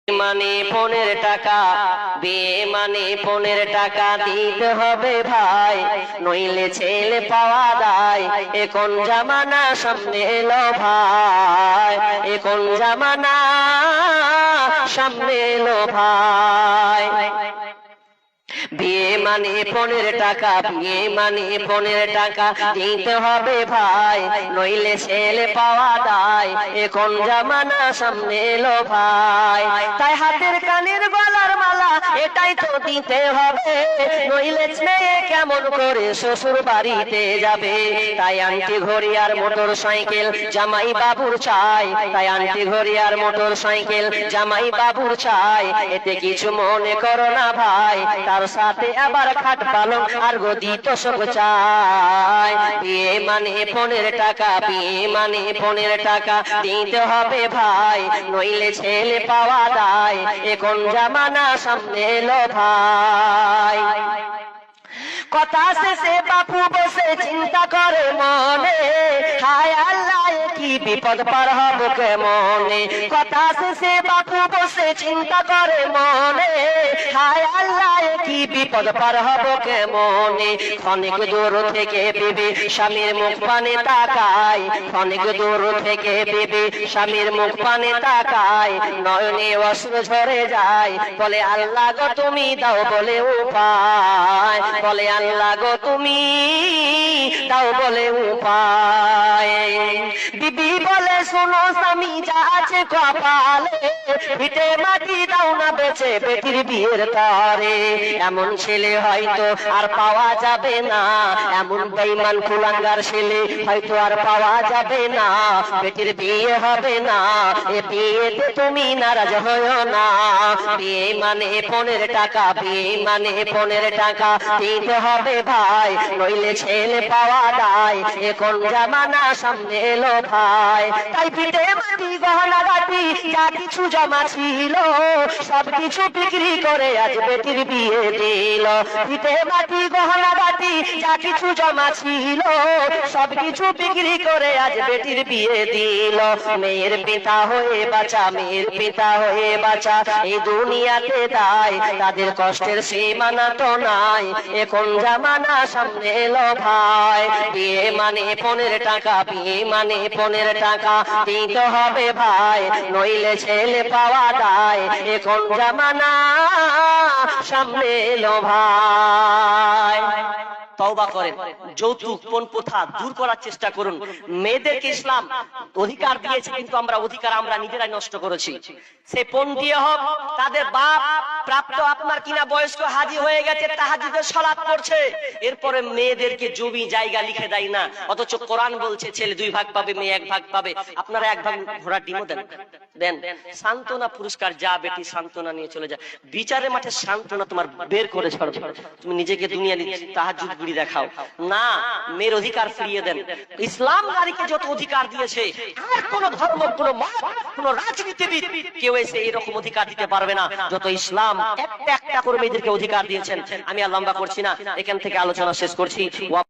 মানে 15 টাকা, বিয়ে মানে 15 টাকা দিতে হবে ভাই, নইলে ছেলে পাওয়া দায়। এ কোন জামানা সামনে এলো ভাই, এ কোন জামানা সামনে এলো ভাই। বিয়ে মানে 15 টাকা, বিয়ে মানে 15 টাকা দিতে হবে ভাই, নইলে ছেলে পাওয়া দায়। এ কোন জামানা সামনে এলো ভাই। তাই হাতের কানের গলার মালা এটাই তো দিতে হবে, নইলে মেয়ে কেমন করে শ্বশুর বাড়িতে যাবে। তাই আন্টি ঘড়ি আর মোটর সাইকেল জামাই বাবুর চাই, তাই আন্টি ঘড়ি আর মোটর সাইকেল জামাই বাবুর চাই। এতে কিছু মনে করো না ভাই, তার সাথে আবার খাট পালং আর গদি তোষক চাই। বিয়ে মানে 15 টাকা, বিয়ে মানে 15 টাকা দিতে হবে ভাই, নইলে ছেলে পাওয়া দায়। এ কোন জামানা সামনে এলো ভাই। কথা শেষে বাপু বসে চিন্তা করে মনে, হায় আল্লাহ কি বিপদ পার হব কেমনে। কথা শেষে বাপু বসে চিন্তা করে মনে, হায় আল্লাহ কি বিপদ পার হব কেমনে। অনেক দূর থেকে বিবি স্বামীর মুখ পানে তাকায়, অনেক দূর থেকে বিবি স্বামীর মুখ পানে তাকায়, নয়নে অশ্রু ঝরে যায়, বলে আল্লাহ গো তুমি দাও বলে উপায়, বলে আল্লাহ গো তুমি দাও বলে উপায়। বিবি বলে শোনো স্বামী যা আছে কপালে, ভিটে মাটি দাও না বেচে বেটির বিয়ের তরে। এমন ছেলে হয়তো আর পাওয়া যাবে না, এমন বেঈমান কুলাঙ্গার ছেলে হয়তো আর পাওয়া যাবে না, বেটির বিয়ে হবে না। এ বিয়েতে তুমি নারাজ হয়ো না। বিয়ে মানে 15 টাকা, বিয়ে মানে 15 টাকা দিতে হবে ভাই, নইলে ছেলে পাওয়া দায়। এ কোন জামানা সামনে এলো ভাই। তাই পিঠে মাটি গহনা গাটি যা কিছু জমা ছিল, সব কিছু বিক্রি করে আজ বেটির বিয়ে দিল। পিঠে মাটি গহনা গাটি যা কিছু জমা ছিল, সব কিছু বিক্রি করে আজ বেটির বিয়ে দিল। মেয়ের পিতা হয়ে বাঁচা, মেয়ের পিতা হয়ে বাঁচা এই দুনিয়াতে দায়, তাদের কষ্টের সীমানা তো নাই। এ কোন জামানা সামনে এলো ভাই। বিয়ে মানে 15 টাকা, বিয়ে মানে 15 টাকা দিতে হবে ভাই, নইলে ছেলে পাওয়া দায়। এ কোন জামানা সামনে এলো ভাই। তওবা করেন, যৌতুক পণ প্রথা দূর করার চেষ্টা করুন। মেয়েদেরকে ইসলাম অধিকার দিয়েছে, কিন্তু আমরা অধিকার আমরা নিজেরাই নষ্ট করেছি। সে পণ দিয়ে হোক, তাদের বাপ প্রাপ্ত আপনার কিনা বয়স্ক হাজী হয়ে গেছে, তাহাজ্জুদের সালাত পড়ছে, এরপরে মেয়েদেরকে জমি জায়গা লিখে দেয় না। অথচ কোরআন বলছে ছেলে 2 ভাগ পাবে, মেয়ে 1 ভাগ পাবে। আপনারা 1 ভাগ ঘোড়ার ডিমও দেন, দেন সান্ত্বনা পুরস্কার, যা বেটি সান্ত্বনা নিয়ে চলে যা। বিচারের মাঠে সান্ত্বনা তোমার বের করে ছাড়ো, তুমি নিজেকে দুনিয়া তাহাজ্জুদ বুড়ি দেখাও না। মেয়ের অধিকার ফিরিয়ে দেন। ইসলাম নারীকে যত অধিকার দিয়েছে, আর কোন ধর্ম, কোন মত, কোন রাজনীতিবিদ কেউ এসে এরকম অধিকার দিতে পারবে না যত ইসলাম একটা একটা করে মেয়েদেরকে অধিকার দিয়েছেন। আমি আর লম্বা করছি না, এখান থেকে আলোচনা শেষ করছি।